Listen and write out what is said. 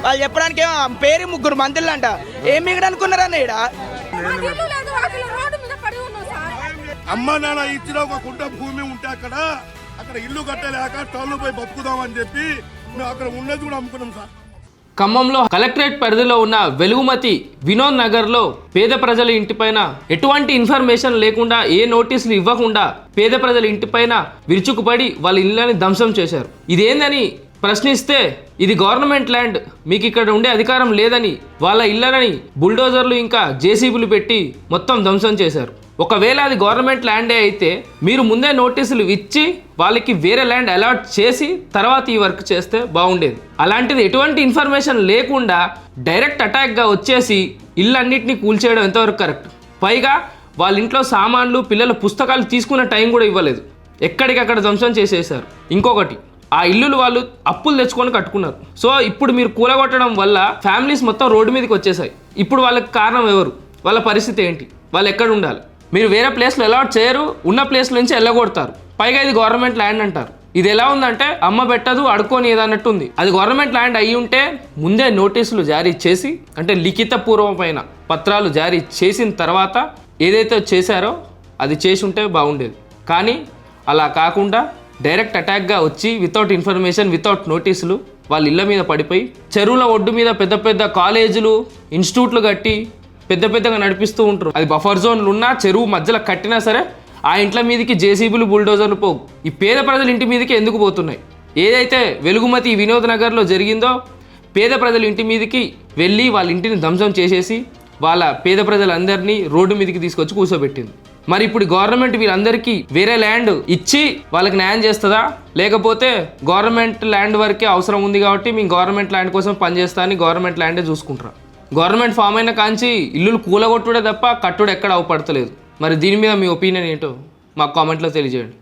వాళ్ళు చెప్పడానికి ఏమో పేరు 3 మంత్రులు అంట. ఏం మిగడ అనుకున్నారన్న ఈడ అమ్మ నాన్న ఇచ్చిన ఒక కుంట భూమి ఉంటే అక్కడ ఇల్లు కట్టలేక టౌన్లో పోయి బతుకుదామని చెప్పి మేము అక్కడ ఉన్నది కూడా అమ్ముకున్నాం సార్. ఖమ్మంలో కలెక్టరేట్ పరిధిలో ఉన్న వెలుగుమతి వినోద్ నగర్లో పేద ప్రజల ఇంటిపైన ఎటువంటి ఇన్ఫర్మేషన్ లేకుండా ఏ నోటీసులు ఇవ్వకుండా పేద ప్రజల ఇంటిపైన విరుచుకుపడి వాళ్ళ ఇళ్ళని ధ్వంసం చేశారు. ఇదేందని ప్రశ్నిస్తే ఇది గవర్నమెంట్ ల్యాండ్, మీకు ఇక్కడ ఉండే అధికారం లేదని వాళ్ళ ఇళ్ళని బుల్డోజర్లు ఇంకా జేసీబీలు పెట్టి మొత్తం ధ్వంసం చేశారు. ఒకవేళ అది గవర్నమెంట్ ల్యాండే అయితే మీరు ముందే నోటీసులు ఇచ్చి వాళ్ళకి వేరే ల్యాండ్ అలాట్ చేసి తర్వాత ఈ వర్క్ చేస్తే బాగుండేది. అలాంటిది ఎటువంటి ఇన్ఫర్మేషన్ లేకుండా డైరెక్ట్ అటాక్గా వచ్చేసి ఇళ్ళన్నింటినీ కూల్చేయడం ఎంతవరకు కరెక్ట్? పైగా వాళ్ళ ఇంట్లో సామాన్లు పిల్లల పుస్తకాలు తీసుకున్న టైం కూడా ఇవ్వలేదు, ఎక్కడికక్కడ ధ్వంసం చేసేసారు. ఇంకొకటి, ఆ ఇల్లులు వాళ్ళు అప్పులు తెచ్చుకొని కట్టుకున్నారు. సో ఇప్పుడు మీరు కూలగొట్టడం వల్ల ఫ్యామిలీస్ మొత్తం రోడ్డు మీదకి వచ్చేసాయి. ఇప్పుడు వాళ్ళకి కారణం ఎవరు? వాళ్ళ పరిస్థితి ఏంటి? వాళ్ళు ఎక్కడ ఉండాలి? మీరు వేరే ప్లేస్లో అలాట్ చేయరు, ఉన్న ప్లేస్ నుంచి వెళ్ళగొడతారు. పైగా ఇది గవర్నమెంట్ ల్యాండ్ అంటారు. ఇది ఎలా ఉందంటే అమ్మ పెట్టదు అడుక్కొని ఏదన్నట్టు ఉంది. అది గవర్నమెంట్ ల్యాండ్ అయ్యి ఉంటే ముందే నోటీసులు జారీ చేసి, అంటే లిఖితపూర్వమైన పత్రాలు జారీ చేసిన తర్వాత ఏదైతే చేశారో అది చేసి ఉంటే బాగుండేది. కానీ అలా కాకుండా డైరెక్ట్ అటాక్గా వచ్చి వితౌట్ ఇన్ఫర్మేషన్, వితౌట్ నోటీసులు వాళ్ళ ఇళ్ళ మీద పడిపోయి చెరువుల ఒడ్డు మీద పెద్ద పెద్ద కాలేజీలు, ఇన్స్టిట్యూట్లు కట్టి పెద్ద పెద్దగా నడిపిస్తూ ఉంటారు. అది బఫర్ జోన్లు ఉన్నా చెరువు మధ్యలో కట్టినా సరే ఆ ఇంట్ల మీదకి జేసీబీలు, బుల్డోజర్లు పోవు. ఈ పేద ప్రజల ఇంటి మీదకి ఎందుకు పోతున్నాయి? ఏదైతే వెలుగుమతి వినోద్ నగర్లో జరిగిందో పేద ప్రజల ఇంటి మీదకి వెళ్ళి వాళ్ళ ఇంటిని ధ్వంసం చేసేసి వాళ్ళ పేద ప్రజలందరినీ రోడ్డు మీదకి తీసుకొచ్చి కూర్చోబెట్టింది. మరి ఇప్పుడు గవర్నమెంట్ వీళ్ళందరికీ వేరే ల్యాండ్ ఇచ్చి వాళ్ళకి న్యాయం చేస్తుందా? లేకపోతే గవర్నమెంట్ ల్యాండ్ వరకే అవసరం ఉంది కాబట్టి మేము గవర్నమెంట్ ల్యాండ్ కోసం పనిచేస్తా అని గవర్నమెంట్ ల్యాండే చూసుకుంటారా? గవర్నమెంట్ ఫామ్ అయిన కాంచి ఇల్లులు కూలగొట్టుడే తప్ప కట్టుడు ఎక్కడ అవపడతలేదు. మరి దీని మీద మీ ఒపీనియన్ ఏంటో మాకు కామెంట్లో తెలియజేయండి.